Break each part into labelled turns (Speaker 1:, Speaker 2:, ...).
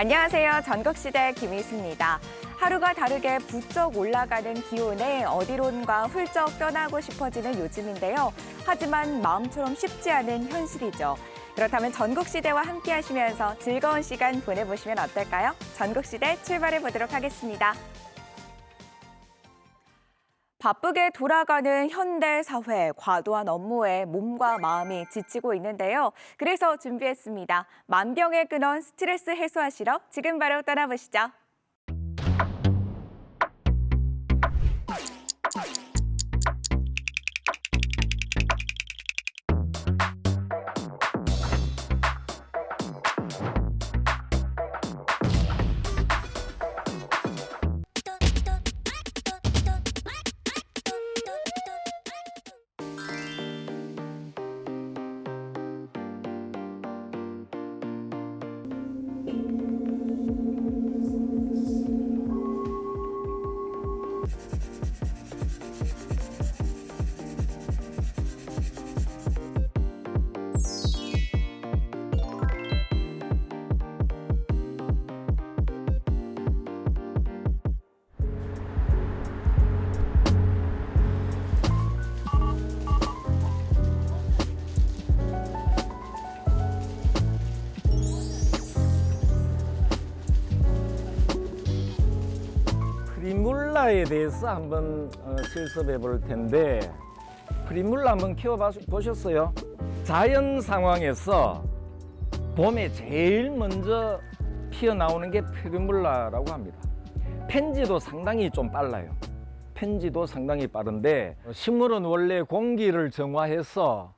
Speaker 1: 안녕하세요. 전국시대 김희수입니다. 하루가 다르게 부쩍 올라가는 기온에 어디론가 훌쩍 떠나고 싶어지는 요즘인데요. 하지만 마음처럼 쉽지 않은 현실이죠. 그렇다면 전국시대와 함께 하시면서 즐거운 시간 보내보시면 어떨까요? 전국시대 출발해 보도록 하겠습니다. 바쁘게 돌아가는 현대 사회, 과도한 업무에 몸과 마음이 지치고 있는데요. 그래서 준비했습니다. 만병의 근원 스트레스 해소하시러 지금 바로 떠나보시죠.
Speaker 2: 프리물라에 대해서 한번 실습해 볼 텐데, 프리물라 한번 키워 보셨어요? 자연 상황에서 봄에 제일 먼저 피어나오는 게 프리물라라고 합니다. 펜지도 상당히 좀 빨라요. 펜지도 상당히 빠른데, 식물은 원래 공기를 정화해서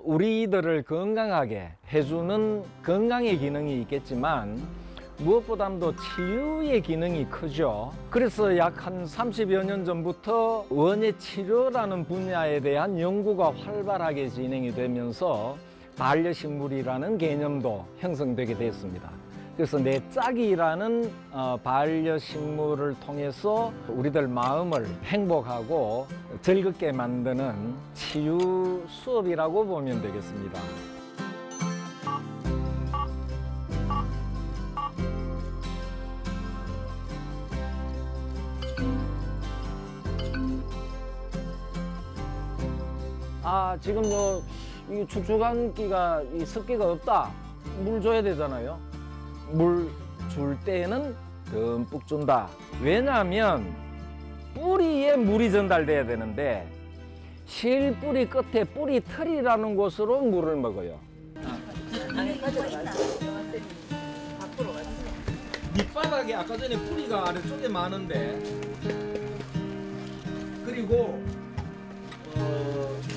Speaker 2: 우리들을 건강하게 해주는 건강의 기능이 있겠지만 무엇보다도 치유의 기능이 크죠. 그래서 약 한 30여 년 전부터 원예 치료라는 분야에 대한 연구가 활발하게 진행이 되면서 반려식물이라는 개념도 형성되게 됐습니다. 그래서 내 짝이라는 반려식물을 통해서 우리들 마음을 행복하고 즐겁게 만드는 치유 수업이라고 보면 되겠습니다. 지금 이 축축한기가 이 습기가 없다. 물 줘야 되잖아요. 물 줄 때는 듬뿍 준다. 왜냐하면 뿌리에 물이 전달돼야 되는데 실뿌리 끝에 뿌리 털이라는 곳으로 물을 먹어요. 밑바닥에 아까 전에 뿌리가 아래쪽에 많은데, 그리고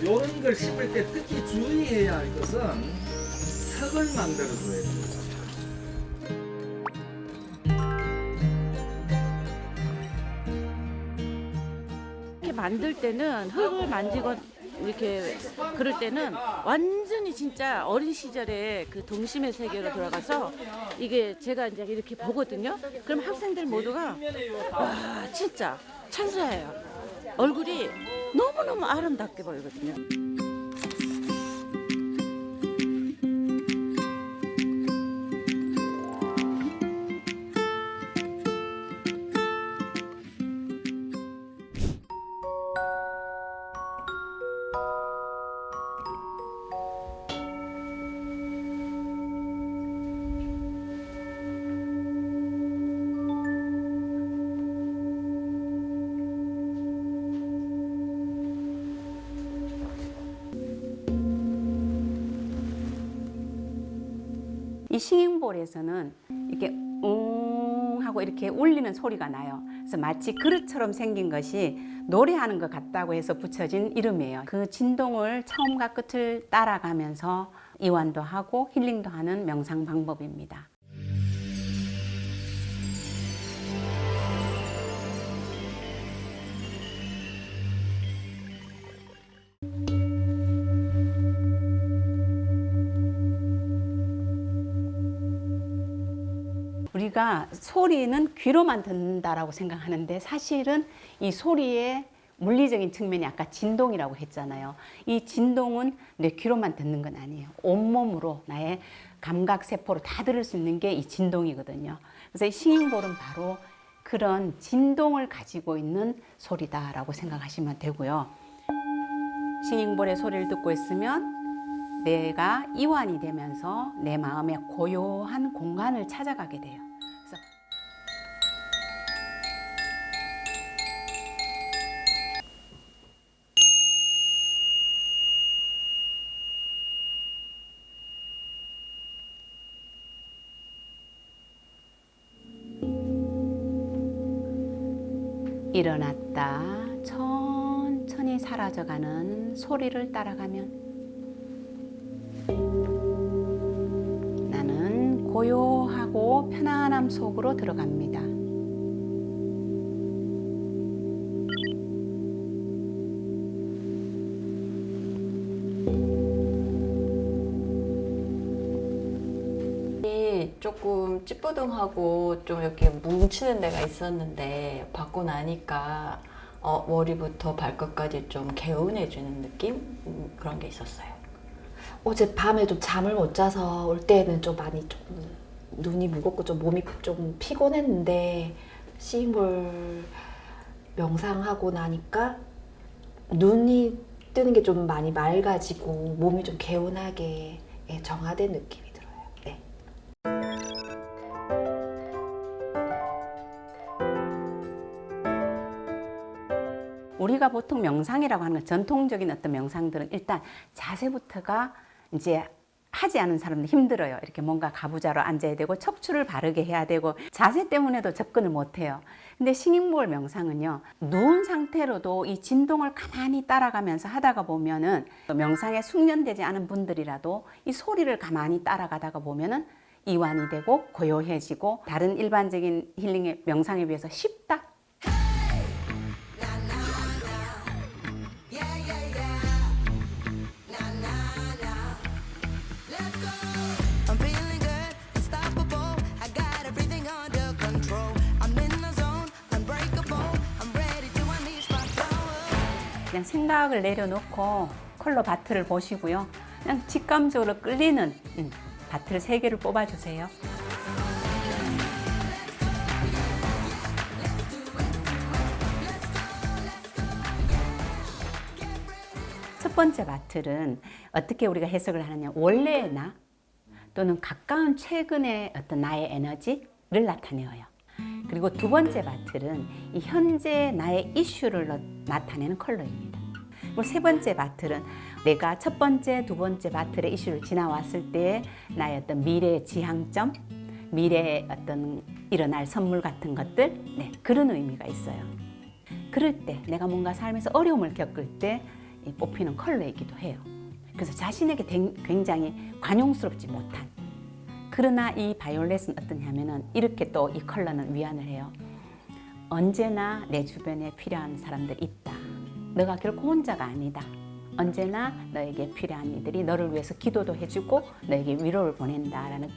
Speaker 2: 요런 걸 심을 때 특히 주의해야 할 것은 턱을 만들어줘야 됩니다.
Speaker 3: 이렇게 만들 때는 흙을 만지고 이렇게 그럴 때는 완전히 진짜 어린 시절에 그 동심의 세계로 들어가서 이게 제가 이제 이렇게 보거든요. 그럼 학생들 모두가 와 진짜 천사예요. 얼굴이 너무너무 아름답게 보이거든요.
Speaker 4: 이 싱잉볼에서는 이렇게 하고 이렇게 울리는 소리가 나요. 그래서 마치 그릇처럼 생긴 것이 노래하는 것 같다고 해서 붙여진 이름이에요. 그 진동을 처음과 끝을 따라가면서 이완도 하고 힐링도 하는 명상 방법입니다. 우리가 소리는 귀로만 듣는다라고 생각하는데 사실은 이 소리의 물리적인 측면이 아까 진동이라고 했잖아요. 이 진동은 내 귀로만 듣는 건 아니에요. 온몸으로 나의 감각 세포로 다 들을 수 있는 게 이 진동이거든요. 그래서 이 싱잉볼은 바로 그런 진동을 가지고 있는 소리다라고 생각하시면 되고요. 싱잉볼의 소리를 듣고 있으면 내가 이완이 되면서 내 마음의 고요한 공간을 찾아가게 돼요. 그래서 일어났다 천천히 사라져가는 소리를 따라가면 나는 고요하고 편안함 속으로 들어갑니다.
Speaker 5: 조금 찌뿌둥하고 좀 이렇게 뭉치는 데가 있었는데 받고 나니까 머리부터 발끝까지 좀 개운해지는 느낌? 그런 게 있었어요.
Speaker 6: 어제 밤에 좀 잠을 못 자서 올 때는 좀 많이 좀 눈이 무겁고 좀 몸이 좀 피곤했는데 싱잉볼 명상하고 나니까 눈이 뜨는 게 좀 많이 맑아지고 몸이 좀 개운하게 정화된 느낌이 들어요. 네.
Speaker 4: 우리가 보통 명상이라고 하는 건 전통적인 어떤 명상들은 일단 자세부터가 이제 하지 않은 사람들 힘들어요. 이렇게 뭔가 가부좌로 앉아야 되고 척추를 바르게 해야 되고 자세 때문에도 접근을 못 해요. 근데 싱잉볼 명상은요, 누운 상태로도 이 진동을 가만히 따라가면서 하다가 보면은 명상에 숙련되지 않은 분들이라도 이 소리를 가만히 따라가다가 보면은 이완이 되고 고요해지고 다른 일반적인 힐링의 명상에 비해서 쉽다.
Speaker 7: I'm feeling good, unstoppable. I got everything under control. I'm in the zone, unbreakable. I'm ready to unleash my power.
Speaker 4: 그냥 생각을 내려놓고 컬러 바트를 보시고요. 그냥 직감적으로 끌리는 바트를 3개를 뽑아주세요. 첫 번째 바틀은 어떻게 우리가 해석을 하느냐, 원래의 나 또는 가까운 최근의 어떤 나의 에너지를 나타내어요. 그리고 두 번째 바틀은 이 현재 나의 이슈를 나타내는 컬러입니다. 그리고 세 번째 바틀은 내가 첫 번째, 두 번째 바틀의 이슈를 지나왔을 때 나의 어떤 미래의 지향점, 미래의 어떤 일어날 선물 같은 것들, 그런 의미가 있어요. 그럴 때 내가 뭔가 삶에서 어려움을 겪을 때 뽑히는 컬러이기도 해요. 그래서 자신에게 굉장히 관용스럽지 못한, 그러나 이 바이올렛은 어떠냐면은 이렇게 또 이 컬러는 위안을 해요. 언제나 내 주변에 필요한 사람들이 있다. 너가 결코 혼자가 아니다. 언제나 너에게 필요한 이들이 너를 위해서 기도도 해주고 너에게 위로를 보낸다라는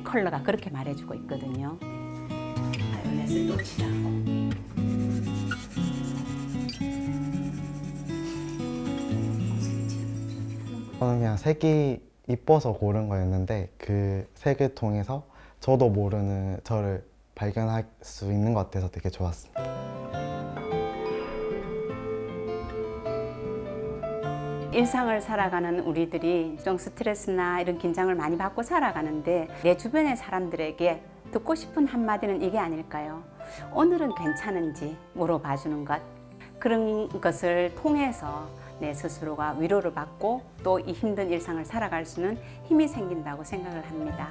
Speaker 4: 컬러가 그렇게 말해주고 있거든요. 바이올렛을 또 칠하고.
Speaker 8: 저는 그냥 색이 이뻐서 고른 거였는데 그 색을 통해서 저도 모르는 저를 발견할 수 있는 것 같아서 되게 좋았습니다.
Speaker 4: 일상을 살아가는 우리들이 좀 스트레스나 이런 긴장을 많이 받고 살아가는데 내 주변의 사람들에게 듣고 싶은 한마디는 이게 아닐까요? 오늘은 괜찮은지 물어봐주는 것, 그런 것을 통해서 내 스스로가 위로를 받고 또 이 힘든 일상을 살아갈 수는 힘이 생긴다고 생각을 합니다.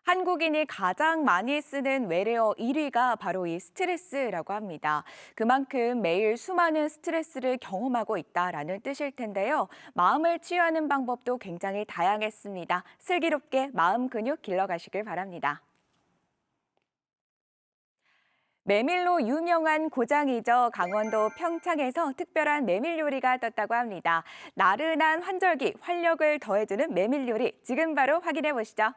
Speaker 1: 한국인이 가장 많이 쓰는 외래어 1위가 바로 이 스트레스라고 합니다. 그만큼 매일 수많은 스트레스를 경험하고 있다라는 뜻일 텐데요. 마음을 치유하는 방법도 굉장히 다양했습니다. 슬기롭게 마음 근육 길러가시길 바랍니다. 메밀로 유명한 고장이죠. 강원도 평창에서 특별한 메밀 요리가 떴다고 합니다. 나른한 환절기 활력을 더해주는 메밀 요리 지금 바로 확인해 보시죠.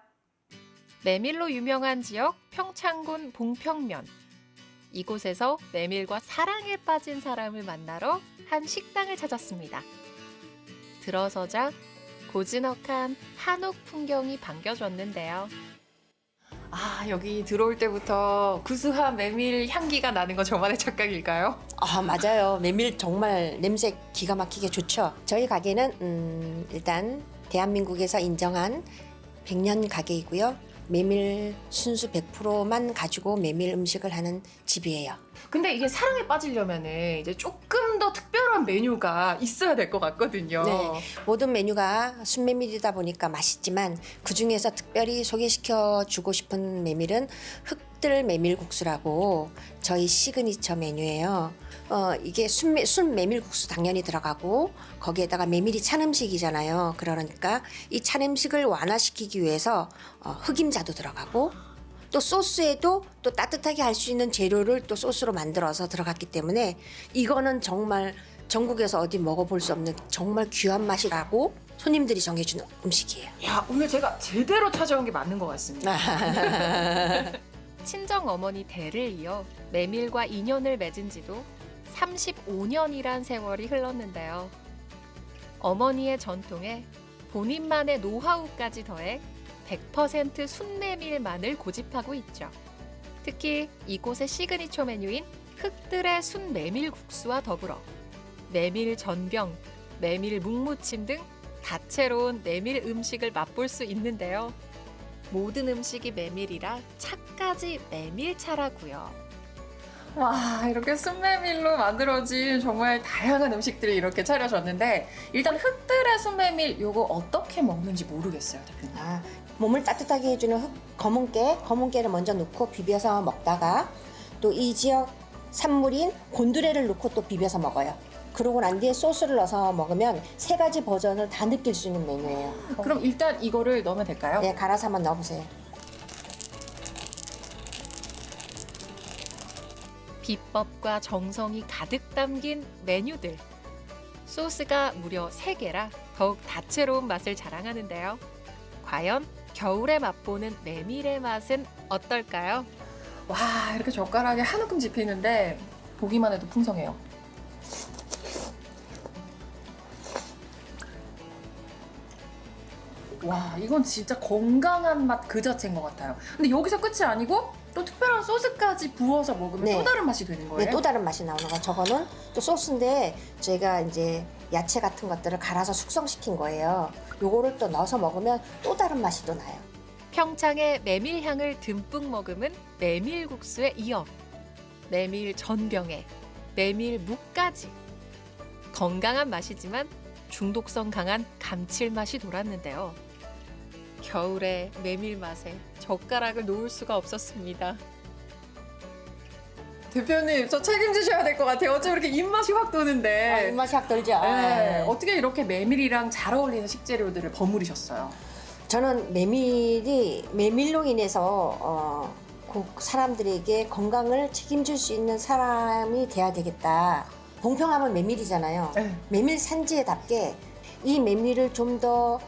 Speaker 9: 메밀로 유명한 지역 평창군 봉평면. 이곳에서 메밀과 사랑에 빠진 사람을 만나러 한 식당을 찾았습니다. 들어서자 고즈넉한 한옥 풍경이 반겨줬는데요. 아, 여기 들어올 때부터 구수한 메밀 향기가 나는 건 저만의 착각일까요?
Speaker 10: 아, 맞아요. 메밀 정말 냄새 기가 막히게 좋죠. 저희 가게는 일단 대한민국에서 인정한 100년 가게이고요. 메밀 순수 100%만 가지고 메밀 음식을 하는 집이에요.
Speaker 9: 근데 이게 사랑에 빠지려면은 이제 조금 더 특별한 메뉴가 있어야 될 것 같거든요.
Speaker 10: 네. 모든 메뉴가 순메밀이다 보니까 맛있지만 그중에서 특별히 소개시켜 주고 싶은 메밀은 흑들 메밀국수라고 저희 시그니처 메뉴예요. 이게 순 메밀국수 당연히 들어가고 거기에다가 메밀이 찬 음식이잖아요. 그러니까 이 찬 음식을 완화시키기 위해서 흑임자도 들어가고 또 소스에도 또 따뜻하게 할 수 있는 재료를 또 소스로 만들어서 들어갔기 때문에 이거는 정말 전국에서 어디 먹어볼 수 없는 정말 귀한 맛이라고 손님들이 정해주는 음식이에요.
Speaker 9: 야, 오늘 제가 제대로 찾아온 게 맞는 것 같습니다. 친정 어머니 대를 이어 메밀과 인연을 맺은 지도 35년이란 세월이 흘렀는데요. 어머니의 전통에 본인만의 노하우까지 더해 100% 순메밀만을 고집하고 있죠. 특히 이곳의 시그니처 메뉴인 흑들의 순메밀국수와 더불어 메밀 전병, 메밀 묵무침 등 다채로운 메밀 음식을 맛볼 수 있는데요. 모든 음식이 메밀이라 차까지 메밀차라고요. 와, 이렇게 순메밀로 만들어진 정말 다양한 음식들이 이렇게 차려졌는데 일단 흑들의 순메밀 요거 어떻게 먹는지 모르겠어요, 대표님.
Speaker 10: 몸을 따뜻하게 해주는 검은 깨를 먼저 넣고 비벼서 먹다가 또 이 지역 산물인 곤드레를 넣고 또 비벼서 먹어요. 그러고 난 뒤에 소스를 넣어서 먹으면 세 가지 버전을 다 느낄 수 있는 메뉴예요.
Speaker 9: 그럼 일단 이거를 넣으면 될까요?
Speaker 10: 네, 갈아서 한번 넣어보세요.
Speaker 9: 비법과 정성이 가득 담긴 메뉴들. 소스가 무려 3개라 더욱 다채로운 맛을 자랑하는데요. 과연 겨울에 맛보는 메밀의 맛은 어떨까요? 와, 이렇게 젓가락에 한 움큼 집히는데 보기만 해도 풍성해요. 와, 이건 진짜 건강한 맛 그 자체인 것 같아요. 근데 여기서 끝이 아니고 또 특별한 소스까지 부어서 먹으면
Speaker 10: 네.
Speaker 9: 또 다른 맛이 되는 거예요?
Speaker 10: 네, 또 다른 맛이 나오는 거. 저거는 또 소스인데 저희가 이제 야채 같은 것들을 갈아서 숙성시킨 거예요. 요거를 또 넣어서 먹으면 또 다른 맛이 또 나요.
Speaker 9: 평창의 메밀향을 듬뿍 머금은 메밀국수에 이어 메밀 전병에 메밀묵까지 건강한 맛이지만 중독성 강한 감칠맛이 돌았는데요. 겨울에 메밀 맛에 젓가락을 놓을 수가 없었습니다. 대표님, 저 책임지셔야 될 것 같아요. 어쩜 이렇게 입맛이 확 도는데.
Speaker 10: 입맛이 확 돌죠.
Speaker 9: 네. 어떻게 이렇게 메밀이랑 잘 어울리는 식재료들을 버무리셨어요?
Speaker 10: 저는 메밀로 인해서 사람들에게 건강을 책임질 수 있는 사람이 돼야 되겠다. 봉평하면 메밀이잖아요.
Speaker 9: 네.
Speaker 10: 메밀 산지에답게 이 메밀을 좀 더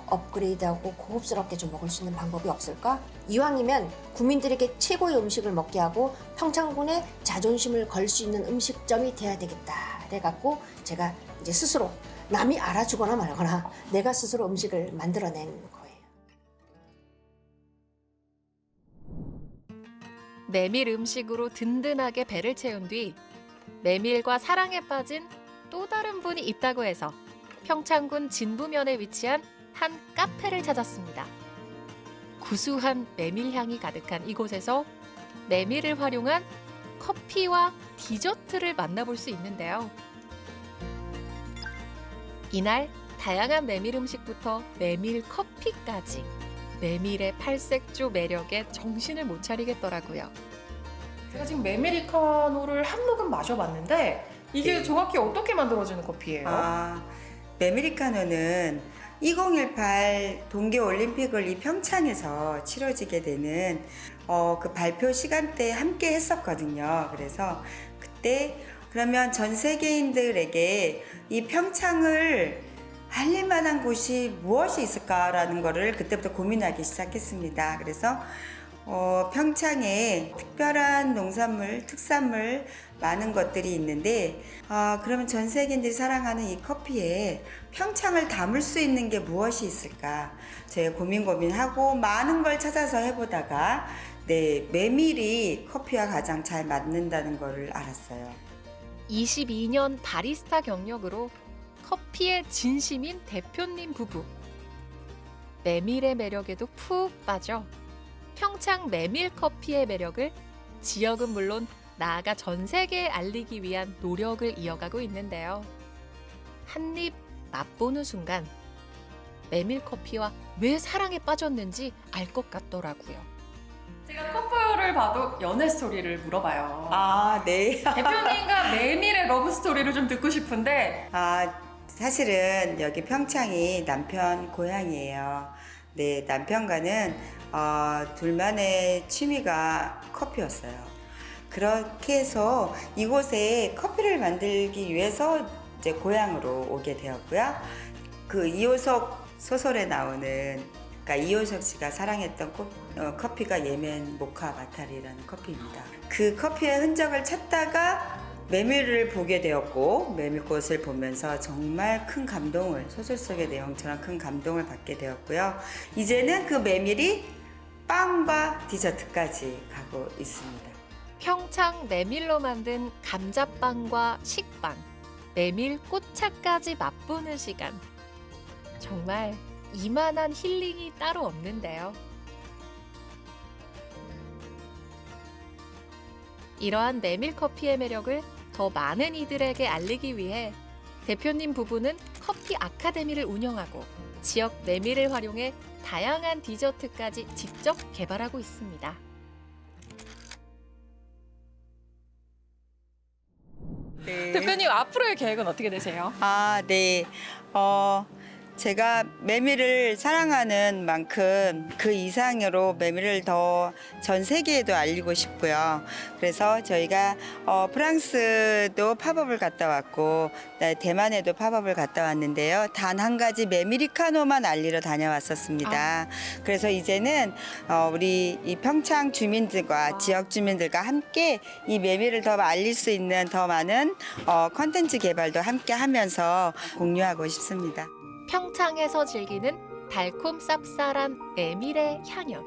Speaker 10: 업그레이드하고 고급스럽게 좀 먹을 수 있는 방법이 없을까? 이왕이면 국민들에게 최고의 음식을 먹게 하고 평창군의 자존심을 걸 수 있는 음식점이 돼야 되겠다. 그래갖고 제가 이제 스스로 남이 알아주거나 말거나 내가 스스로 음식을 만들어낸 거예요.
Speaker 9: 메밀 음식으로 든든하게 배를 채운 뒤 메밀과 사랑에 빠진 또 다른 분이 있다고 해서 평창군 진부면에 위치한 한 카페를 찾았습니다. 구수한 메밀향이 가득한 이곳에서 메밀을 활용한 커피와 디저트를 만나볼 수 있는데요. 이날 다양한 메밀 음식부터 메밀 커피까지 메밀의 팔색조 매력에 정신을 못 차리겠더라고요. 제가 지금 메밀리카노를 한 모금 마셔봤는데 이게 정확히 어떻게 만들어지는 커피예요?
Speaker 11: 메밀리카노는 2018 동계올림픽을 이 평창에서 치러지게 되는 그 발표 시간대에 함께 했었거든요. 그래서 그때 그러면 전 세계인들에게 이 평창을 알릴 만한 곳이 무엇이 있을까라는 거를 그때부터 고민하기 시작했습니다. 그래서 평창에 특별한 농산물, 특산물 많은 것들이 있는데 그러면 전 세계인들이 사랑하는 이 커피에 평창을 담을 수 있는 게 무엇이 있을까? 제가 고민하고 많은 걸 찾아서 해보다가 메밀이 커피와 가장 잘 맞는다는 거를 알았어요.
Speaker 9: 22년 바리스타 경력으로 커피의 진심인 대표님 부부. 메밀의 매력에도 푹 빠져 평창 메밀 커피의 매력을 지역은 물론 나아가 전 세계에 알리기 위한 노력을 이어가고 있는데요. 한 입 맛보는 순간 메밀 커피와 왜 사랑에 빠졌는지 알 것 같더라고요.
Speaker 12: 제가 커플을 봐도 연애 스토리를 물어봐요.
Speaker 11: 네.
Speaker 12: 대표님과 메밀의 러브 스토리를 좀 듣고 싶은데.
Speaker 11: 사실은 여기 평창이 남편 고향이에요. 네, 남편과는 둘만의 취미가 커피였어요. 그렇게 해서 이곳에 커피를 만들기 위해서 이제 고향으로 오게 되었고요. 그 이효석 소설에 나오는, 그러니까 이효석 씨가 사랑했던 커피가 예멘 모카 마타리라는 커피입니다. 그 커피의 흔적을 찾다가 메밀을 보게 되었고, 메밀꽃을 보면서 정말 큰 감동을, 소설 속의 내용처럼 큰 감동을 받게 되었고요. 이제는 그 메밀이 빵과 디저트까지 가고 있습니다.
Speaker 9: 평창 메밀로 만든 감자빵과 식빵, 메밀 꽃차까지 맛보는 시간. 정말 이만한 힐링이 따로 없는데요. 이러한 메밀 커피의 매력을 더 많은 이들에게 알리기 위해 대표님 부부는 커피 아카데미를 운영하고 지역 메밀을 활용해 다양한 디저트까지 직접 개발하고 있습니다.
Speaker 11: 네.
Speaker 12: 대표님 앞으로의 계획은 어떻게 되세요?
Speaker 11: 네. 제가 메밀을 사랑하는 만큼 그 이상으로 메밀을 더 전 세계에도 알리고 싶고요. 그래서 저희가 프랑스도 팝업을 갔다 왔고 대만에도 팝업을 갔다 왔는데요. 단 한 가지 메밀리카노만 알리러 다녀왔었습니다. 그래서 이제는 우리 이 평창 주민들과 지역 주민들과 함께 이 메밀을 더 알릴 수 있는 더 많은 콘텐츠 개발도 함께 하면서 공유하고 싶습니다.
Speaker 9: 평창에서 즐기는 달콤 쌉쌀한 메밀의 향연.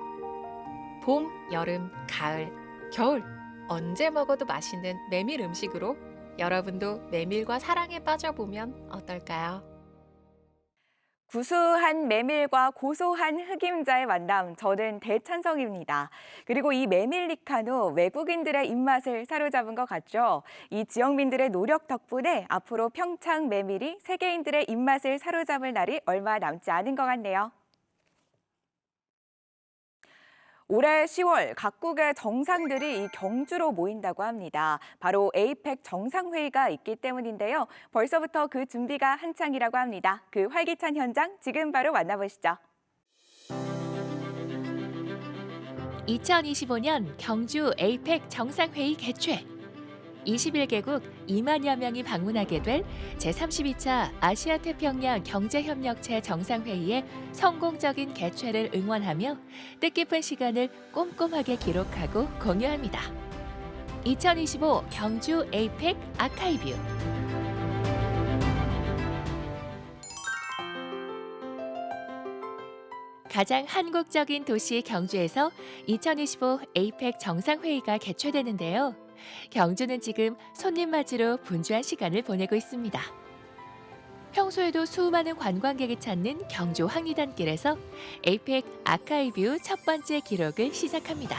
Speaker 9: 봄, 여름, 가을, 겨울 언제 먹어도 맛있는 메밀 음식으로 여러분도 메밀과 사랑에 빠져보면 어떨까요?
Speaker 1: 구수한 메밀과 고소한 흑임자의 만남, 저는 대찬성입니다. 그리고 이 메밀리카노, 외국인들의 입맛을 사로잡은 것 같죠? 이 지역민들의 노력 덕분에 앞으로 평창 메밀이 세계인들의 입맛을 사로잡을 날이 얼마 남지 않은 것 같네요. 올해 10월 각국의 정상들이 이 경주로 모인다고 합니다. 바로 에이펙 정상회의가 있기 때문인데요. 벌써부터 그 준비가 한창이라고 합니다. 그 활기찬 현장 지금 바로 만나보시죠.
Speaker 13: 2025년 경주 에이펙 정상회의 개최. 21개국 2만여 명이 방문하게 될 제32차 아시아태평양 경제협력체 정상회의의 성공적인 개최를 응원하며 뜻깊은 시간을 꼼꼼하게 기록하고 공유합니다. 2025 경주 에이펙 아카이뷰. 가장 한국적인 도시 경주에서 2025 에이펙 정상회의가 개최되는데요. 경주는 지금 손님 맞이로 분주한 시간을 보내고 있습니다. 평소에도 수많은 관광객이 찾는 경주 황리단길에서 에이펙 아카이뷰 첫 번째 기록을 시작합니다.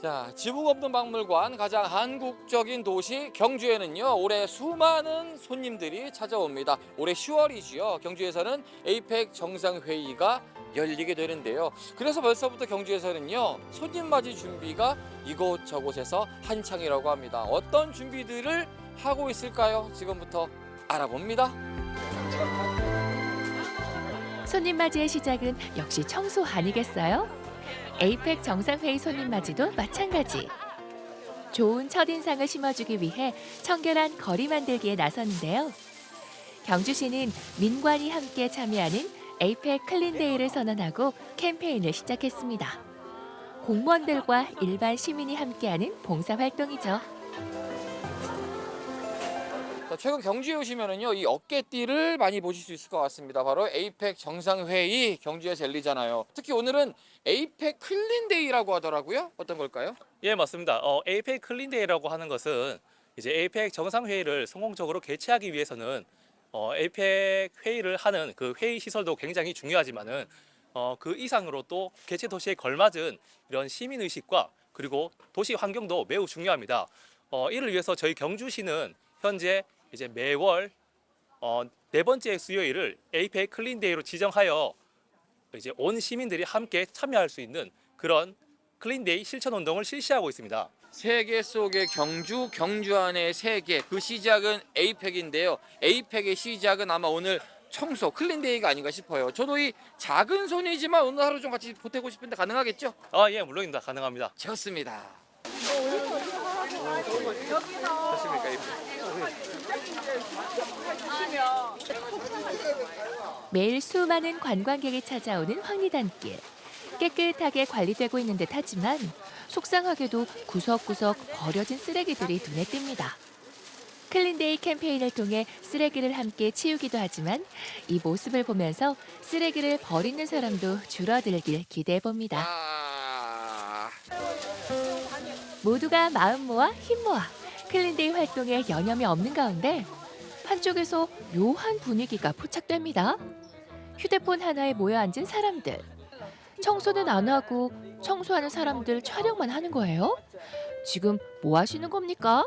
Speaker 14: 자, 지붕 없는 박물관, 가장 한국적인 도시 경주에는요, 올해 수많은 손님들이 찾아옵니다. 올해 10월이지요. 경주에서는 에이펙 정상회의가 열리게 되는데요. 그래서 벌써부터 경주에서는요, 손님 맞이 준비가 이곳저곳에서 한창이라고 합니다. 어떤 준비들을 하고 있을까요? 지금부터 알아봅니다.
Speaker 13: 손님 맞이의 시작은 역시 청소 아니겠어요? 에이펙 정상회의 손님 맞이도 마찬가지. 좋은 첫인상을 심어주기 위해 청결한 거리 만들기에 나섰는데요. 경주시는 민관이 함께 참여하는 에이펙 클린데이를 선언하고 캠페인을 시작했습니다. 공무원들과 일반 시민이 함께하는 봉사활동이죠.
Speaker 14: 자, 최근 경주에 오시면은요, 이 어깨띠를 많이 보실 수 있을 것 같습니다. 바로 에이펙 정상회의 경주에서 열리잖아요. 특히 오늘은 에이펙 클린데이라고 하더라고요. 어떤 걸까요?
Speaker 15: 예, 맞습니다. 에이펙 클린데이라고 하는 것은 이제 에이펙 정상회의를 성공적으로 개최하기 위해서는 에이펙 회의를 하는 그 회의 시설도 굉장히 중요하지만은 그 이상으로 또 개최 도시에 걸맞은 이런 시민 의식과 그리고 도시 환경도 매우 중요합니다. 이를 위해서 저희 경주시는 현재 이제 매월 4번째 수요일을 에이펙 클린데이로 지정하여 이제 온 시민들이 함께 참여할 수 있는 그런 클린데이 실천 운동을 실시하고 있습니다.
Speaker 14: 세계 속의 경주, 경주 안의 세계, 그 시작은 에이펙인데요. 에이펙의 시작은 아마 오늘 청소, 클린데이가 아닌가 싶어요. 저도 이 작은 손이지만 오늘 하루 좀 같이 보태고 싶은데 가능하겠죠?
Speaker 15: 예, 물론입니다. 가능합니다.
Speaker 14: 좋습니다. 좋습니까, 에이펙?
Speaker 13: 매일 수많은 관광객이 찾아오는 황리단길. 깨끗하게 관리되고 있는 듯 하지만 속상하게도 구석구석 버려진 쓰레기들이 눈에 띕니다. 클린데이 캠페인을 통해 쓰레기를 함께 치우기도 하지만 이 모습을 보면서 쓰레기를 버리는 사람도 줄어들길 기대해봅니다. 모두가 마음 모아 힘 모아 클린데이 활동에 여념이 없는 가운데 한쪽에서 묘한 분위기가 포착됩니다. 휴대폰 하나에 모여 앉은 사람들. 청소는 안 하고 청소하는 사람들 촬영만 하는 거예요? 지금 뭐 하시는 겁니까?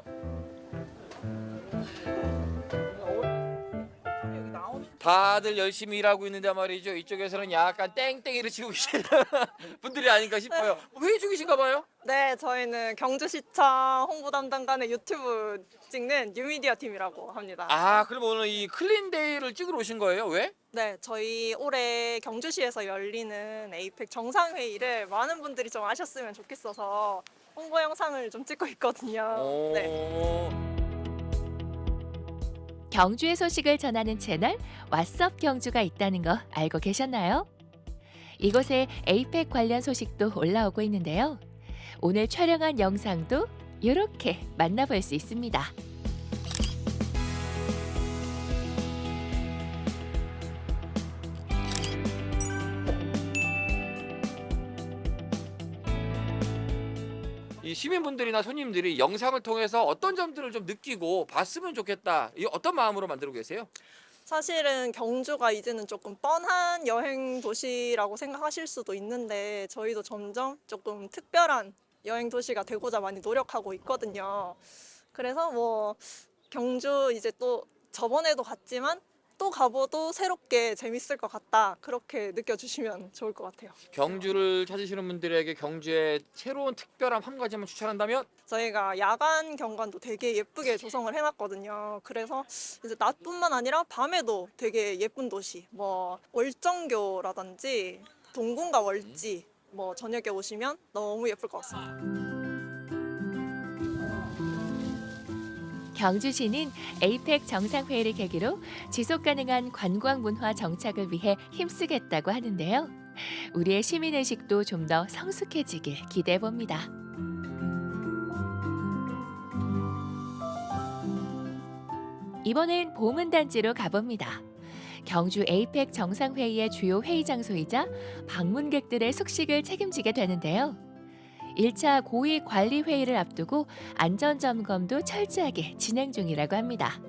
Speaker 14: 다들 열심히 일하고 있는데 말이죠. 이쪽에서는 약간 땡땡이를 치고 계시는 분들이 아닌가 싶어요. 회의 중이신가 봐요?
Speaker 16: 네, 저희는 경주시청 홍보담당관의 유튜브 찍는 뉴미디어 팀이라고 합니다.
Speaker 14: 아, 그럼 오늘 이 클린데이를 찍으러 오신 거예요? 왜?
Speaker 16: 네, 저희 올해 경주시에서 열리는 에이펙 정상회의를 많은 분들이 좀 아셨으면 좋겠어서 홍보 영상을 좀 찍고 있거든요. 네.
Speaker 13: 경주의 소식을 전하는 채널 왓썹 경주가 있다는 거 알고 계셨나요? 이곳에 에이펙 관련 소식도 올라오고 있는데요. 오늘 촬영한 영상도 이렇게 만나볼 수 있습니다.
Speaker 14: 이 시민분들이나 손님들이 영상을 통해서 어떤 점들을 좀 느끼고 봤으면 좋겠다. 이 어떤 마음으로 만들고 계세요?
Speaker 16: 사실은 경주가 이제는 조금 뻔한 여행 도시라고 생각하실 수도 있는데 저희도 점점 조금 특별한 여행 도시가 되고자 많이 노력하고 있거든요. 그래서 뭐 경주 이제 또 저번에도 갔지만 또 가봐도 새롭게 재밌을 것 같다. 그렇게 느껴주시면 좋을 것 같아요.
Speaker 14: 경주를 찾으시는 분들에게 경주의 새로운 특별함 한 가지만 추천한다면?
Speaker 16: 저희가 야간 경관도 되게 예쁘게 조성을 해놨거든요. 그래서 이제 낮뿐만 아니라 밤에도 되게 예쁜 도시, 뭐 월정교라든지 동궁과 월지, 뭐 저녁에 오시면 너무 예쁠 것 같습니다.
Speaker 13: 경주시는 에이펙 정상회의를 계기로 지속가능한 관광문화 정착을 위해 힘쓰겠다고 하는데요. 우리의 시민의식도 좀 더 성숙해지길 기대해봅니다. 이번엔 보문단지로 가봅니다. 경주 에이펙 정상회의의 주요 회의 장소이자 방문객들의 숙식을 책임지게 되는데요. 1차 고위 관리 회의를 앞두고 안전 점검도 철저하게 진행 중이라고 합니다.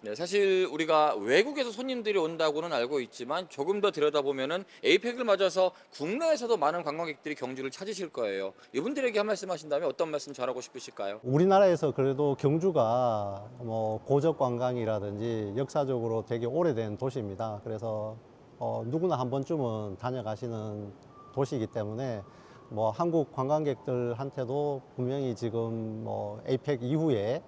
Speaker 14: 네, 사실 우리가 외국에서 손님들이 온다고는 알고 있지만 조금 더 들여다보면은 에이펙을 맞아서 국내에서도 많은 관광객들이 경주를 찾으실 거예요. 이분들에게 한 말씀 하신다면 어떤 말씀 전하고 싶으실까요?
Speaker 17: 우리나라에서 그래도 경주가 뭐 고적 관광이라든지 역사적으로 되게 오래된 도시입니다. 그래서 누구나 한 번쯤은 다녀가시는 도시이기 때문에 뭐 한국 관광객들한테도 분명히 지금 뭐 에이펙 이후에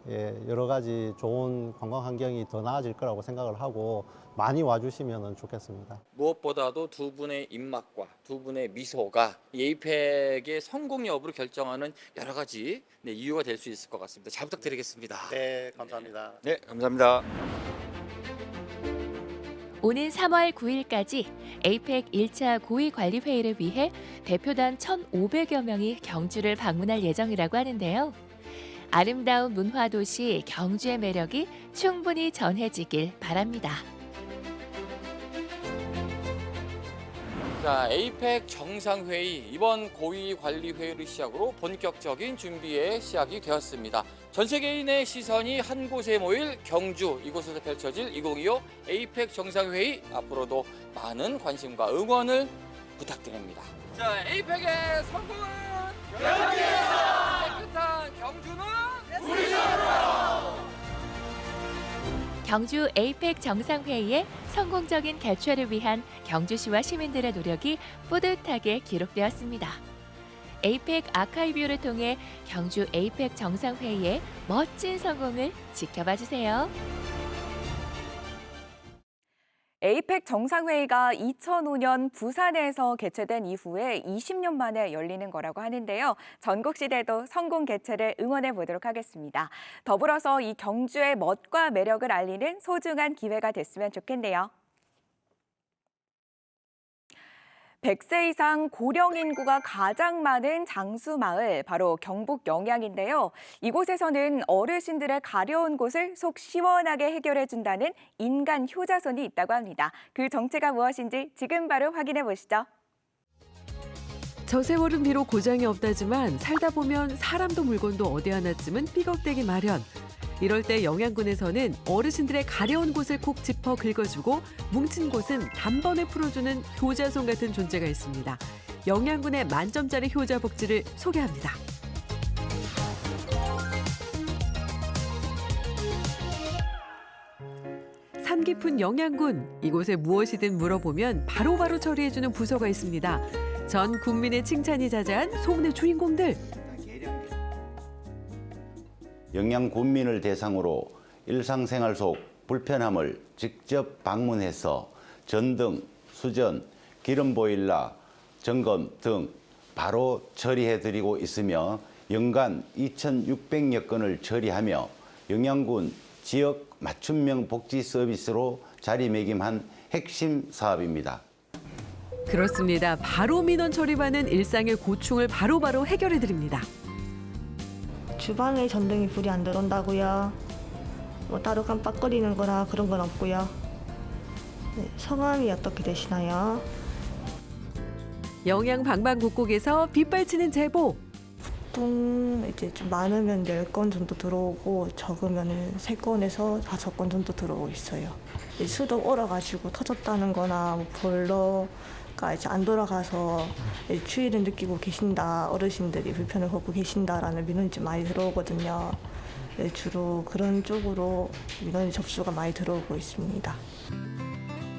Speaker 17: 여러 가지 좋은 관광 환경이 더 나아질 거라고 생각을 하고 많이 와주시면 좋겠습니다.
Speaker 14: 무엇보다도 두 분의 입맛과 두 분의 미소가 이 에이펙의 성공 여부를 결정하는 여러 가지 이유가 될 수 있을 것 같습니다. 잘 부탁드리겠습니다.
Speaker 17: 네, 감사합니다.
Speaker 14: 네, 감사합니다.
Speaker 13: 오는 3월 9일까지 에이펙 1차 고위관리회의를 위해 대표단 1,500여 명이 경주를 방문할 예정이라고 하는데요. 아름다운 문화도시 경주의 매력이 충분히 전해지길 바랍니다.
Speaker 14: 자, 에이펙 정상회의 이번 고위관리회의를 시작으로 본격적인 준비에 시작이 되었습니다. 전 세계인의 시선이 한 곳에 모일 경주, 이곳에서 펼쳐질 2025 에이펙 정상회의 앞으로도 많은 관심과 응원을 부탁드립니다. 자, 에이펙의 성공은 경주에서! 깨끗한 경주는 우리나라!
Speaker 13: 경주 에이펙 정상회의의 성공적인 개최를 위한 경주시와 시민들의 노력이 뿌듯하게 기록되었습니다. 에이펙 아카이뷰를 통해 경주 에이펙 정상회의의 멋진 성공을 지켜봐 주세요.
Speaker 1: 에이펙 정상회의가 2005년 부산에서 개최된 이후에 20년 만에 열리는 거라고 하는데요. 전국시대도 성공 개최를 응원해 보도록 하겠습니다. 더불어서 이 경주의 멋과 매력을 알리는 소중한 기회가 됐으면 좋겠네요. 100세 이상 고령 인구가 가장 많은 장수마을, 바로 경북 영양인데요. 이곳에서는 어르신들의 가려운 곳을 속 시원하게 해결해준다는 인간 효자손이 있다고 합니다. 그 정체가 무엇인지 지금 바로 확인해 보시죠.
Speaker 18: 저 세월은 비록 고장이 없다지만 살다 보면 사람도 물건도 어디 하나쯤은 삐걱대기 마련. 이럴 때 영양군에서는 어르신들의 가려운 곳을 콕 짚어 긁어주고 뭉친 곳은 단번에 풀어주는 효자손 같은 존재가 있습니다. 영양군의 만점짜리 효자 복지를 소개합니다. 산 깊은 영양군, 이곳에 무엇이든 물어보면 바로바로 처리해주는 부서가 있습니다. 전 국민의 칭찬이 자자한 소문의 주인공들.
Speaker 19: 영양군민을 대상으로 일상생활 속 불편함을 직접 방문해서 전등, 수전, 기름보일러, 점검 등 바로 처리해드리고 있으며 연간 2,600여 건을 처리하며 영양군 지역 맞춤형 복지 서비스로 자리매김한 핵심 사업입니다.
Speaker 18: 그렇습니다. 바로 민원 처리받는 일상의 고충을 바로바로 해결해드립니다.
Speaker 20: 주방에 전등이 불이 안 들어온다고요. 뭐 따로 깜빡거리는 거나 그런 건 없고요. 네, 성함이 어떻게 되시나요?
Speaker 18: 영양 방방곡곡에서 빗발치는 제보.
Speaker 20: 보통 이제 좀 많으면 10건 정도 들어오고 적으면 3건에서 5건 정도 들어오고 있어요. 수도 얼어가지고 터졌다는 거나 뭐 보일러가 이제 안 돌아가서 추위를 느끼고 계신다, 어르신들이 불편을 겪고 계신다라는 민원이 좀 많이 들어오거든요. 주로 그런 쪽으로 민원이 접수가 많이 들어오고 있습니다.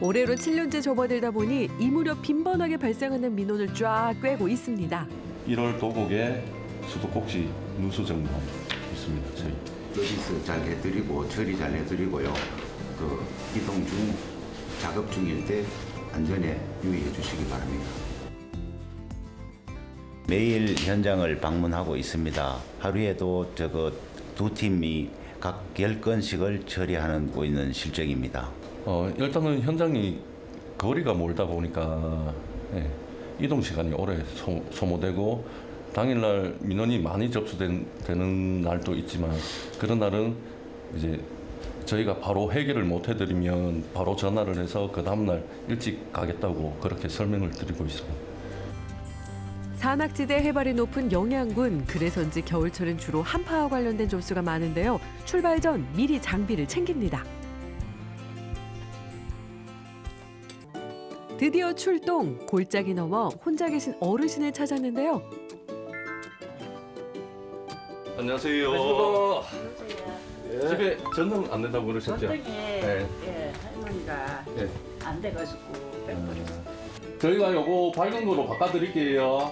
Speaker 18: 올해로 7년째 접어들다 보니 이 무렵 빈번하게 발생하는 민원을 쫙 꿰고 있습니다.
Speaker 21: 1월 도곡에 수도꼭지 누수 점검 있습니다. 저희
Speaker 19: 서비스 잘 해드리고 처리 잘 해드리고요. 그 이동 중 작업 중일 때 안전에 유의해 주시기 바랍니다. 매일 현장을 방문하고 있습니다. 하루에도 두 팀이 각 10건씩을 처리하고 있는 실정입니다.
Speaker 21: 일단은 현장이 거리가 멀다 보니까 이동 시간이 오래 소모되고 당일날 민원이 많이 접수되는 날도 있지만 그런 날은 이제 저희가 바로 해결을 못 해드리면 바로 전화를 해서 그 다음날 일찍 가겠다고 그렇게 설명을 드리고 있습니다.
Speaker 18: 산악지대 해발이 높은 영양군, 그래서인지 겨울철은 주로 한파와 관련된 접수가 많은데요. 출발 전 미리 장비를 챙깁니다. 드디어 출동, 골짜기 넘어 혼자 계신 어르신을 찾았는데요.
Speaker 21: 안녕하세요. 집에 전등 안 된다고 그러셨죠?
Speaker 3: 전등이 할머니가 안 돼가지고 빼버렸어요.
Speaker 21: 저희가 요거 밝은 거로 바꿔드릴게요.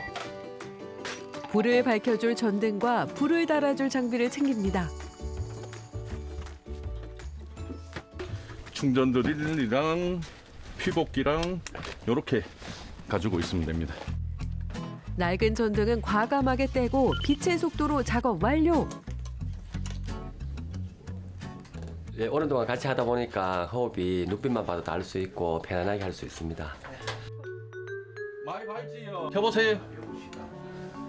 Speaker 18: 불을 밝혀줄 전등과 불을 달아줄 장비를 챙깁니다.
Speaker 21: 충전 드릴이랑 피복기랑 이렇게 가지고 있으면 됩니다.
Speaker 18: 낡은 전등은 과감하게 떼고 빛의 속도로 작업 완료.
Speaker 2: 예, 오랜 동안 같이 하다 보니까 호흡이 눈빛만 봐도 알 수 있고 편안하게 할 수 있습니다.
Speaker 21: 많이 밝지요. 켜보세요.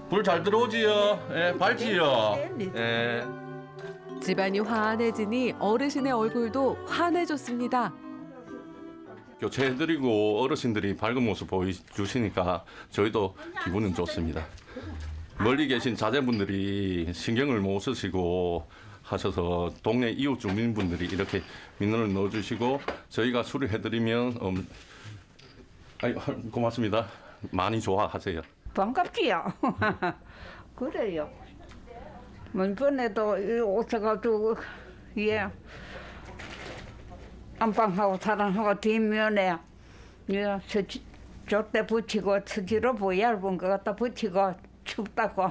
Speaker 21: 불 잘 들어오지요. 예, 밝지요. 예.
Speaker 18: 집안이 환해지니 어르신의 얼굴도 환해졌습니다.
Speaker 21: 교체해드리고 어르신들이 밝은 모습 보여주시니까 저희도 기분은 좋습니다. 멀리 계신 자제분들이 신경을 못 쓰시고 하셔서 동네 이웃 주민분들이 이렇게 민원을 넣어주시고 저희가 수리해드리면 고맙습니다. 많이 좋아하세요.
Speaker 22: 반갑지요. 그래요. 이번에도 오셔가지고 예 안방하고 사랑하고 뒷면에 예 저때 붙이고 스지로 뭐 얇은 거 갖다 붙이고 춥다고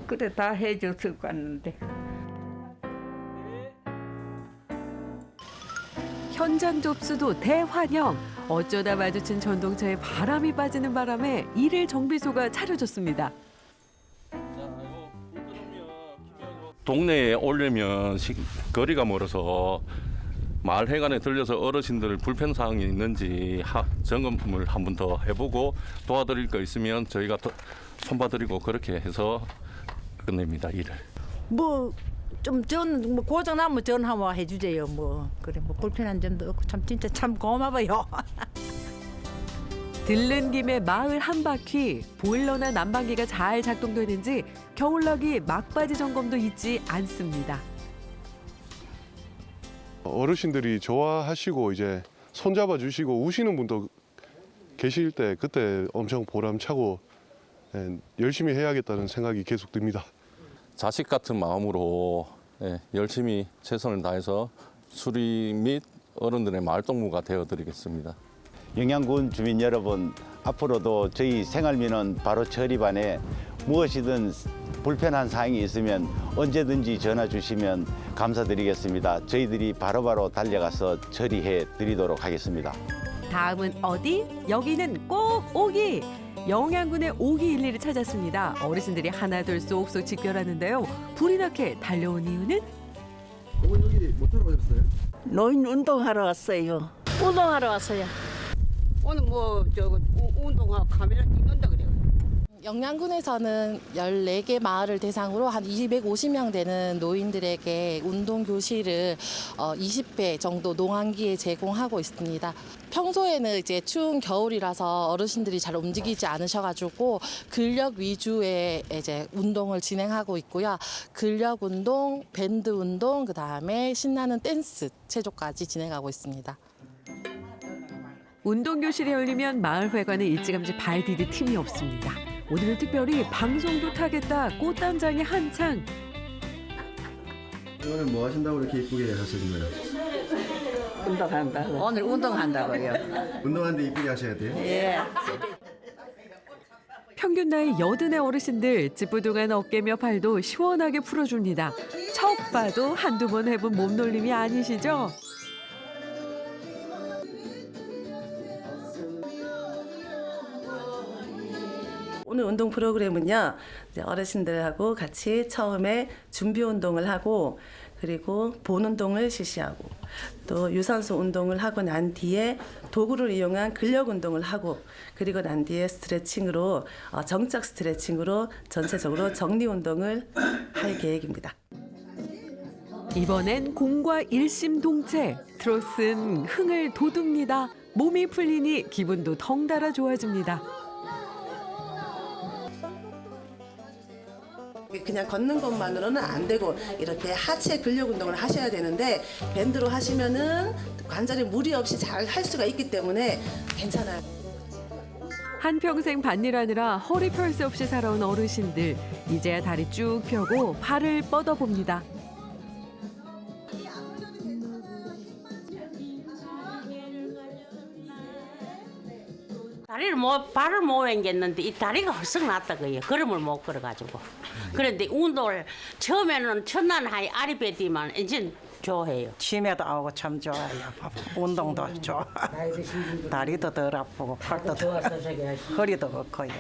Speaker 22: 그래 다 해줬을 것 같는데.
Speaker 18: 현장 접수도 대환영. 어쩌다 마주친 전동차에 바람이 빠지는 바람에 일일 정비소가 차려졌습니다.
Speaker 21: 동네에 오려면 거리가 멀어서 마을회관에 들려서 어르신들 불편사항이 있는지 점검을 한 번 더 해보고 도와드릴 거 있으면 저희가 손봐드리고 그렇게 해서 끝냅니다, 일을.
Speaker 23: 뭐 좀 뭐 고장 나면 전화만 해주세요. 뭐 그래 뭐 불편한 점도 없고 참 진짜 참 고마워요.
Speaker 18: 들른 김에 마을 한 바퀴. 보일러나 난방기가 잘 작동되는지 겨울나기 막바지 점검도 잊지 않습니다.
Speaker 24: 어르신들이 좋아하시고 이제 손잡아 주시고 우시는 분도 계실 때 그때 엄청 보람차고 열심히 해야겠다는 생각이 계속 듭니다.
Speaker 21: 자식 같은 마음으로 열심히 최선을 다해서 수리 및 어른들의 말동무가 되어드리겠습니다.
Speaker 25: 영양군 주민 여러분, 앞으로도 저희 생활민원 바로 처리반에 무엇이든 불편한 사항이 있으면 언제든지 전화 주시면 감사드리겠습니다. 저희들이 바로바로 달려가서 처리해 드리도록 하겠습니다.
Speaker 18: 다음은 어디? 여기는 꼭 오기! 영양군의 오기 112를 찾았습니다. 어르신들이 하나둘 쏙쏙 직결하는데요. 불이 나게 달려온 이유는?
Speaker 26: 여기 뭐 하러 오셨어요?
Speaker 23: 노인 운동하러 왔어요. 운동하러 왔어요.
Speaker 27: 오늘 운동하고 카메라 찍는다 그래요.
Speaker 28: 영양군에서는 14개 마을을 대상으로 한 250명 되는 노인들에게 운동 교실을 20회 정도 농한기에 제공하고 있습니다. 평소에는 이제 추운 겨울이라서 어르신들이 잘 움직이지 않으셔가지고 근력 위주의 이제 운동을 진행하고 있고요. 근력 운동, 밴드 운동, 그 다음에 신나는 댄스 체조까지 진행하고 있습니다.
Speaker 18: 운동교실이 열리면 마을회관에 일찌감치 발 디딜 틈이 없습니다. 오늘은 특별히 방송도 타겠다 꽃단장이 한창.
Speaker 26: 오늘 뭐 하신다고 이렇게 이쁘게 하시는 거예요?
Speaker 23: 운동한다고. 오늘 운동한다고요.
Speaker 26: 운동하는데 이쁘게 하셔야 돼요?
Speaker 23: 예.
Speaker 18: 평균 나이 80의 어르신들 찌뿌둥한 어깨며 발도 시원하게 풀어줍니다. 척 봐도 한두 번 해본 몸놀림이 아니시죠?
Speaker 29: 오늘 운동 프로그램은요, 이제 어르신들하고 같이 처음에 준비 운동을 하고, 그리고 본 운동을 실시하고, 또 유산소 운동을 하고 난 뒤에 도구를 이용한 근력 운동을 하고, 그리고 난 뒤에 스트레칭으로, 정적 스트레칭으로 전체적으로 정리 운동을 할 계획입니다.
Speaker 18: 이번엔 공과 일심동체. 트롯은 흥을 돋웁니다. 몸이 풀리니 기분도 덩달아 좋아집니다.
Speaker 29: 그냥 걷는 것만으로는 안 되고 이렇게 하체 근력 운동을 하셔야 되는데 밴드로 하시면은 관절에 무리 없이 잘 할 수가 있기 때문에 괜찮아요.
Speaker 18: 한평생 밭일하느라 허리 펼 새 없이 살아온 어르신들. 이제야 다리 쭉 펴고 발을 뻗어봅니다.
Speaker 30: 발을 못 옮겼는데 이 다리가 헐썩 났다고요. 걸음을 못 걸어가지고. 그런데 운동을 처음에는 첫날 하이 아리배디만 이제 좋아해요.
Speaker 4: 치매도 오고 참 좋아요. 운동도 좋아. 다리도 덜 아프고 팔도 덜 허리도 그렇고요.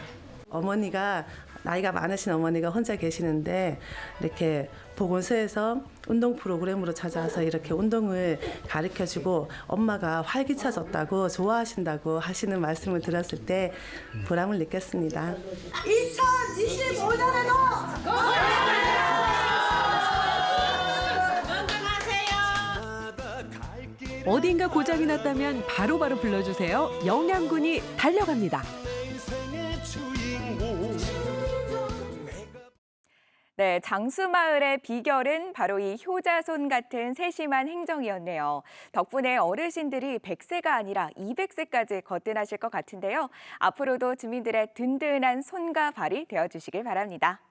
Speaker 29: 어머니가 나이가 많으신 어머니가 혼자 계시는데 이렇게 보건소에서 운동 프로그램으로 찾아와서 이렇게 운동을 가르쳐주고 엄마가 활기차졌다고 좋아하신다고 하시는 말씀을 들었을 때 보람을 느꼈습니다.
Speaker 5: 2025년에도
Speaker 18: 어딘가 고장이 났다면 바로바로 불러주세요. 영양군이 달려갑니다.
Speaker 1: 네, 장수마을의 비결은 바로 이 효자손 같은 세심한 행정이었네요. 덕분에 어르신들이 100세가 아니라 200세까지 거뜬하실 것 같은데요. 앞으로도 주민들의 든든한 손과 발이 되어주시길 바랍니다.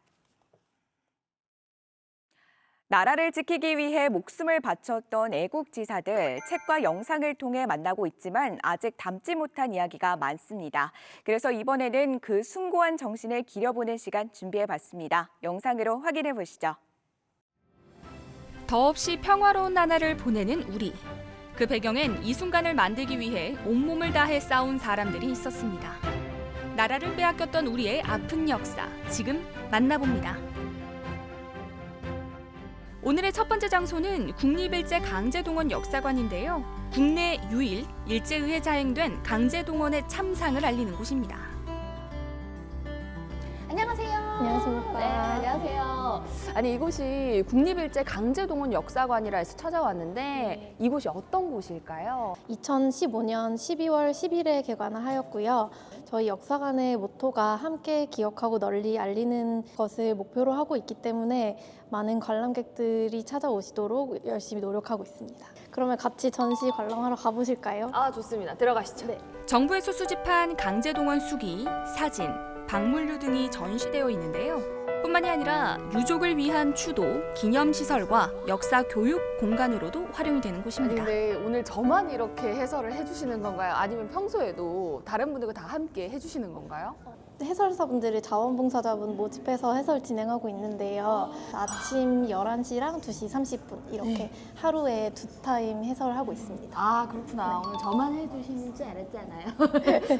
Speaker 1: 나라를 지키기 위해 목숨을 바쳤던 애국지사들, 책과 영상을 통해 만나고 있지만 아직 담지 못한 이야기가 많습니다. 그래서 이번에는 그 숭고한 정신을 기려보는 시간 준비해봤습니다. 영상으로 확인해 보시죠.
Speaker 6: 더없이 평화로운 나날을 보내는 우리. 그 배경엔 이 순간을 만들기 위해 온몸을 다해 싸운 사람들이 있었습니다. 나라를 빼앗겼던 우리의 아픈 역사, 지금 만나봅니다. 오늘의 첫 번째 장소는 국립일제 강제동원 역사관인데요. 국내 유일 일제의회 자행된 강제동원의 참상을 알리는 곳입니다.
Speaker 7: 안녕하세요. 안녕하십니까. 네, 안녕하세요. 아니 이곳이 국립일제 강제동원 역사관이라 해서 찾아왔는데 이곳이 어떤 곳일까요?
Speaker 8: 2015년 12월 10일에 개관을 하였고요. 저희 역사관의 모토가 함께 기억하고 널리 알리는 것을 목표로 하고 있기 때문에 많은 관람객들이 찾아오시도록 열심히 노력하고 있습니다. 그러면 같이 전시 관람하러 가보실까요?
Speaker 7: 아, 좋습니다. 들어가시죠. 네.
Speaker 6: 정부에서 수집한 강제동원 수기, 사진, 박물류 등이 전시되어 있는데요. 뿐만이 아니라 유족을 위한 추도, 기념시설과 역사 교육 공간으로도 활용이 되는 곳입니다.
Speaker 7: 아니, 근데 오늘 저만 이렇게 해설을 해주시는 건가요? 아니면 평소에도 다른 분들과 다 함께 해주시는 건가요?
Speaker 8: 해설사분들을 자원봉사자분 모집해서 해설 진행하고 있는데요. 아침 11시랑 2시 30분 이렇게 하루에 2타임 해설하고 있습니다.
Speaker 7: 아, 그렇구나. 오늘 저만 해주시는 줄 알았잖아요.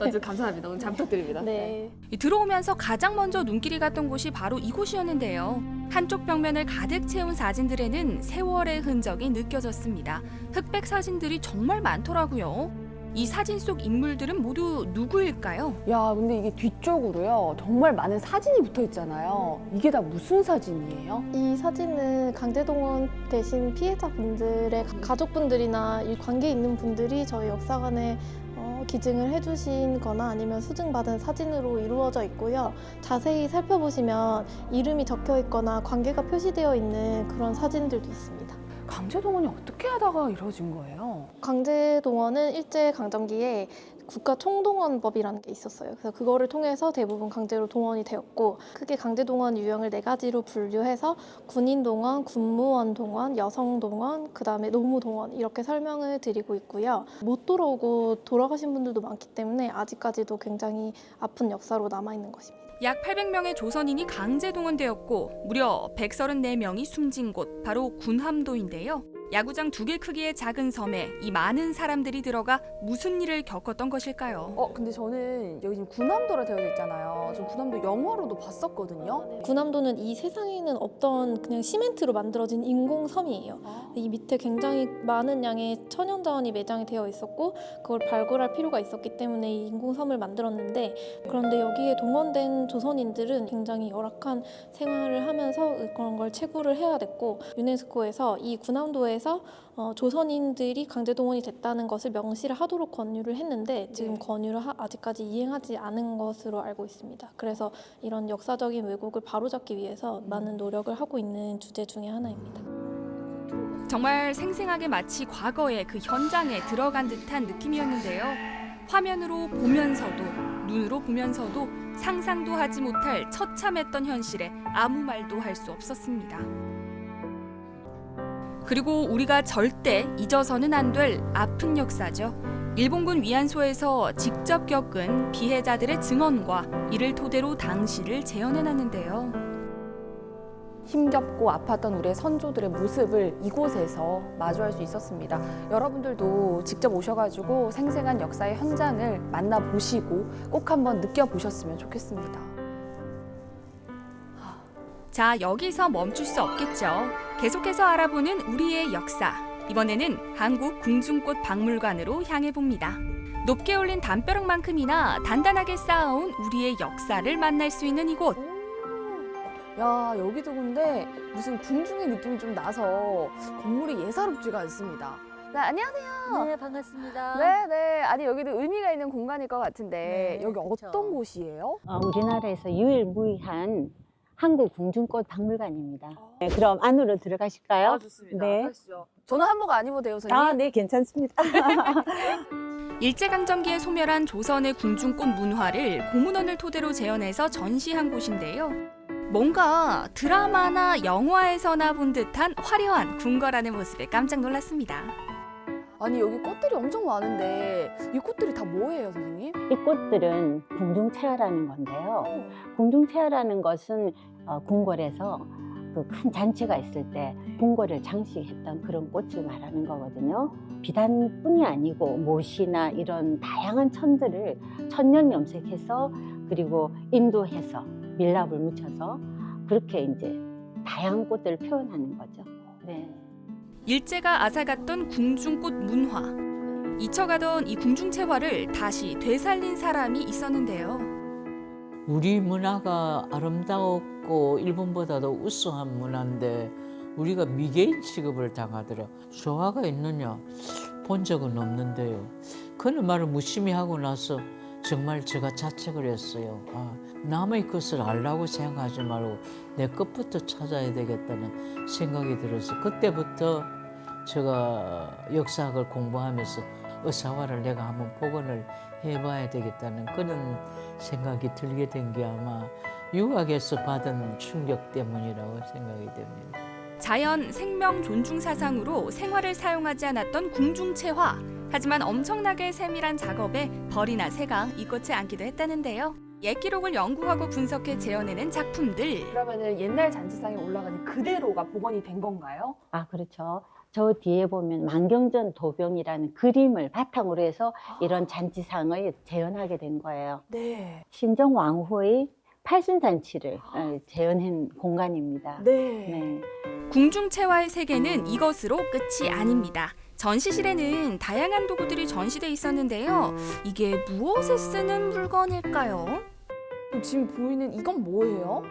Speaker 7: 아주 감사합니다. 오늘 잘 부탁드립니다.
Speaker 8: 네.
Speaker 6: 들어오면서 가장 먼저 눈길이 갔던 곳이 바로 이곳이었는데요. 한쪽 벽면을 가득 채운 사진들에는 세월의 흔적이 느껴졌습니다. 흑백 사진들이 정말 많더라고요. 이 사진 속 인물들은 모두 누구일까요?
Speaker 7: 야, 근데 이게 뒤쪽으로요. 정말 많은 사진이 붙어 있잖아요. 이게 다 무슨 사진이에요?
Speaker 8: 이 사진은 강제동원 되신 피해자분들의 가족분들이나 이 관계 있는 분들이 저희 역사관에 기증을 해주신 거나 아니면 수증받은 사진으로 이루어져 있고요. 자세히 살펴보시면 이름이 적혀 있거나 관계가 표시되어 있는 그런 사진들도 있습니다.
Speaker 7: 강제동원이 어떻게 하다가 이루어진 거예요?
Speaker 8: 강제동원은 일제강점기에 국가총동원법이라는 게 있었어요. 그래서 그거를 통해서 대부분 강제로 동원이 되었고, 크게 강제동원 유형을 4가지로 분류해서 군인동원, 군무원동원, 여성동원, 그다음에 노무동원 이렇게 설명을 드리고 있고요. 못 돌아오고 돌아가신 분들도 많기 때문에 아직까지도 굉장히 아픈 역사로 남아있는 것입니다.
Speaker 6: 약 800명의 조선인이 강제 동원되었고 무려 134명이 숨진 곳 바로 군함도인데요. 야구장 2개 크기의 작은 섬에 이 많은 사람들이 들어가 무슨 일을 겪었던 것일까요?
Speaker 7: 근데 저는 여기 지금 군함도라 되어 있잖아요. 저 군함도 영화로도 봤었거든요.
Speaker 8: 군함도는 이 세상에는 없던 그냥 시멘트로 만들어진 인공섬이에요. 이 밑에 굉장히 많은 양의 천연자원이 매장이 되어 있었고 그걸 발굴할 필요가 있었기 때문에 이 인공섬을 만들었는데, 그런데 여기에 동원된 조선인들은 굉장히 열악한 생활을 하면서 그런 걸 채굴을 해야 됐고, 유네스코에서 이 군함도에 조선인들이 강제동원이 됐다는 것을 명시를 하도록 권유를 했는데 지금 권유를 아직까지 이행하지 않은 것으로 알고 있습니다. 그래서 이런 역사적인 왜곡을 바로잡기 위해서 많은 노력을 하고 있는 주제 중에 하나입니다.
Speaker 6: 정말 생생하게 마치 과거의 그 현장에 들어간 듯한 느낌이었는데요. 화면으로 보면서도 눈으로 보면서도 상상도 하지 못할 처참했던 현실에 아무 말도 할 수 없었습니다. 그리고 우리가 절대 잊어서는 안 될 아픈 역사죠. 일본군 위안소에서 직접 겪은 피해자들의 증언과 이를 토대로 당시를 재현해놨는데요.
Speaker 7: 힘겹고 아팠던 우리의 선조들의 모습을 이곳에서 마주할 수 있었습니다. 여러분들도 직접 오셔가지고 생생한 역사의 현장을 만나보시고 꼭 한번 느껴보셨으면 좋겠습니다.
Speaker 6: 자, 여기서 멈출 수 없겠죠. 계속해서 알아보는 우리의 역사. 이번에는 한국궁중꽃박물관으로 향해 봅니다. 높게 올린 담벼락만큼이나 단단하게 쌓아온 우리의 역사를 만날 수 있는 이곳.
Speaker 7: 야, 여기도 근데 무슨 궁중의 느낌이 좀 나서 건물이 예사롭지가 않습니다. 네, 안녕하세요.
Speaker 9: 네, 반갑습니다.
Speaker 7: 네. 아니, 여기도 의미가 있는 공간일 것 같은데
Speaker 9: 네,
Speaker 7: 여기
Speaker 9: 그쵸.
Speaker 7: 어떤 곳이에요?
Speaker 9: 우리나라에서 유일무이한 한국궁중꽃박물관입니다. 네, 그럼 안으로 들어가실까요?
Speaker 7: 좋습니다.
Speaker 9: 네.
Speaker 7: 가시죠. 저는 한복 안 입어도 돼요, 선생님?
Speaker 9: 네, 괜찮습니다.
Speaker 6: 일제강점기에 소멸한 조선의 궁중꽃 문화를 고문원을 토대로 재현해서 전시한 곳인데요. 뭔가 드라마나 영화에서나 본 듯한 화려한 궁궐안의 모습에 깜짝 놀랐습니다.
Speaker 7: 아니, 여기 꽃들이 엄청 많은데 이 꽃들이 다 뭐예요, 선생님?
Speaker 9: 이 꽃들은 궁중체화라는 건데요. 궁중체화라는 것은 궁궐에서 그 큰 잔치가 있을 때 궁궐을 장식했던 그런 꽃을 말하는 거거든요. 비단뿐이 아니고 못이나 이런 다양한 천들을 천년 염색해서 그리고 인도해서 밀랍을 묻혀서 그렇게 이제 다양한 꽃들을 표현하는 거죠. 네.
Speaker 6: 일제가 앗아갔던 궁중꽃 문화. 잊혀가던 이 궁중체화를 다시 되살린 사람이 있었는데요.
Speaker 10: 우리 문화가 아름다웠고 일본보다도 우수한 문화인데 우리가 미개인 취급을 당하더라. 조화가 있느냐 본 적은 없는데요. 그런 말을 무심히 하고 나서 정말 제가 자책을 했어요. 남의 것을 알라고 생각하지 말고 내 것부터 찾아야 되겠다는 생각이 들어서 그때부터 제가 역사학을 공부하면서 의사화를 내가 한번 복원을 해봐야 되겠다는 그런 생각이 들게 된 게 아마 유학에서 받은 충격 때문이라고 생각이 됩니다.
Speaker 6: 자연, 생명 존중 사상으로 생활을 사용하지 않았던 궁중체화. 하지만 엄청나게 세밀한 작업에 벌이나 새가 이꽃에 앉기도 했다는데요. 옛 기록을 연구하고 분석해 재현해낸 작품들.
Speaker 7: 그러면은 옛날 잔치상에 올라가는 그대로가 복원이 된 건가요?
Speaker 9: 그렇죠. 저 뒤에 보면 만경전 도병이라는 그림을 바탕으로 해서 이런 잔치상을 재현하게 된 거예요.
Speaker 7: 네.
Speaker 9: 신정 왕후의 팔순잔치를 재현한 공간입니다.
Speaker 7: 네.
Speaker 6: 궁중체화의 세계는 이것으로 끝이 아닙니다. 전시실에는 다양한 도구들이 전시돼 있었는데요. 이게 무엇에 쓰는 물건일까요?
Speaker 7: 지금 보이는 이건 뭐예요?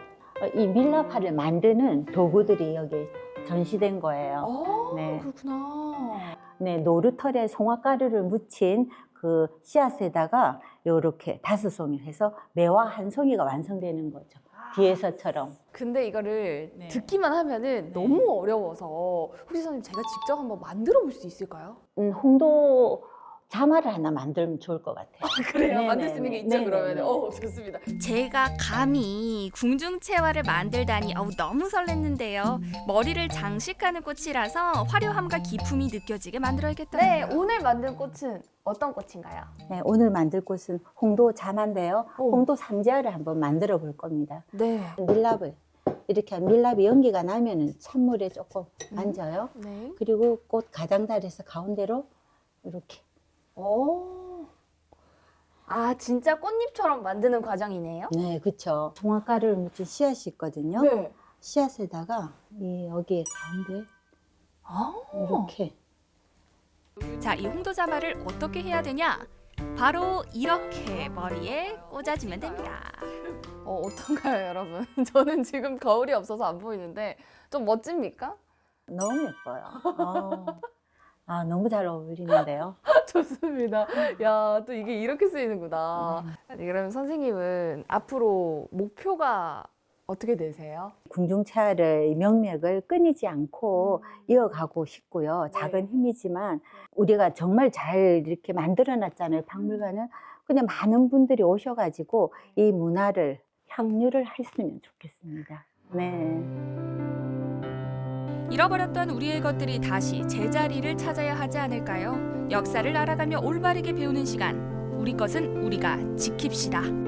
Speaker 9: 이 밀랍화를 만드는 도구들이 여기 전시된 거예요. 네.
Speaker 7: 그렇구나.
Speaker 9: 네, 노루털에 송화가루를 묻힌 그 씨앗에다가 이렇게 5송이를 해서 매화 한 송이가 완성되는 거죠. 뒤에서처럼.
Speaker 7: 근데 이거를 듣기만 하면은 너무 어려워서 혹시 선생님 제가 직접 한번 만들어 볼 수 있을까요?
Speaker 9: 홍도 자마를 하나 만들면 좋을 것 같아요.
Speaker 7: 그래요?
Speaker 9: 네네네.
Speaker 7: 만들 수 있는 게 있죠,
Speaker 9: 네네네.
Speaker 7: 그러면. 좋습니다.
Speaker 6: 제가 감히 궁중체화를 만들다니 너무 설렜는데요. 머리를 장식하는 꽃이라서 화려함과 기품이 느껴지게 만들어야겠다고요.
Speaker 7: 네, 오늘 만든 꽃은 어떤 꽃인가요?
Speaker 9: 네, 오늘 만들 꽃은 홍도 자마인데요. 홍도 삼지화를 한번 만들어 볼 겁니다.
Speaker 7: 네.
Speaker 9: 밀랍을 이렇게 밀랍이 연기가 나면은 찬물에 조금 앉아요.
Speaker 7: 네.
Speaker 9: 그리고 꽃 가장자리에서 가운데로 이렇게.
Speaker 7: 진짜 꽃잎처럼 만드는 과정이네요?
Speaker 9: 네, 그렇죠. 송화가루를 묻힌 씨앗이 있거든요.
Speaker 7: 네.
Speaker 9: 씨앗에다가 여기 가운데 이렇게.
Speaker 6: 자, 이 홍도자마를 어떻게 해야 되냐? 바로 이렇게 머리에 꽂아주면 됩니다.
Speaker 7: 어떤가요, 여러분? 저는 지금 거울이 없어서 안 보이는데 좀 멋집니까?
Speaker 9: 너무 예뻐요. 너무 잘 어울리는데요.
Speaker 7: 좋습니다. 야, 또 이게 이렇게 쓰이는구나. 그러면 선생님은 앞으로 목표가 어떻게 되세요?
Speaker 9: 궁중체화의 명맥을 끊이지 않고 이어가고 싶고요. 작은 힘이지만 우리가 정말 잘 이렇게 만들어놨잖아요. 박물관을. 그냥 많은 분들이 오셔가지고 이 문화를 향유를 했으면 좋겠습니다. 네.
Speaker 6: 잃어버렸던 우리의 것들이 다시 제자리를 찾아야 하지 않을까요? 역사를 알아가며 올바르게 배우는 시간. 우리 것은 우리가 지킵시다.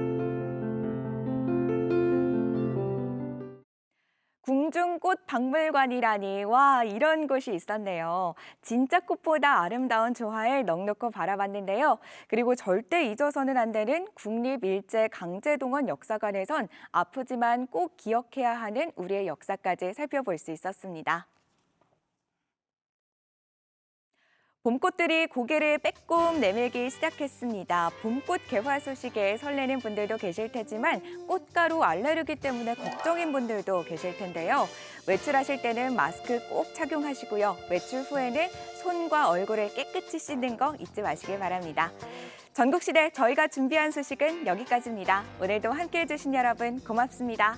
Speaker 1: 궁중 꽃 박물관이라니, 와, 이런 곳이 있었네요. 진짜 꽃보다 아름다운 조화를 넉넉히 바라봤는데요. 그리고 절대 잊어서는 안 되는 국립일제강제동원 역사관에선 아프지만 꼭 기억해야 하는 우리의 역사까지 살펴볼 수 있었습니다. 봄꽃들이 고개를 빼꼼 내밀기 시작했습니다. 봄꽃 개화 소식에 설레는 분들도 계실 테지만 꽃가루 알레르기 때문에 걱정인 분들도 계실 텐데요. 외출하실 때는 마스크 꼭 착용하시고요. 외출 후에는 손과 얼굴을 깨끗이 씻는 거 잊지 마시길 바랍니다. 전국시대 저희가 준비한 소식은 여기까지입니다. 오늘도 함께해 주신 여러분 고맙습니다.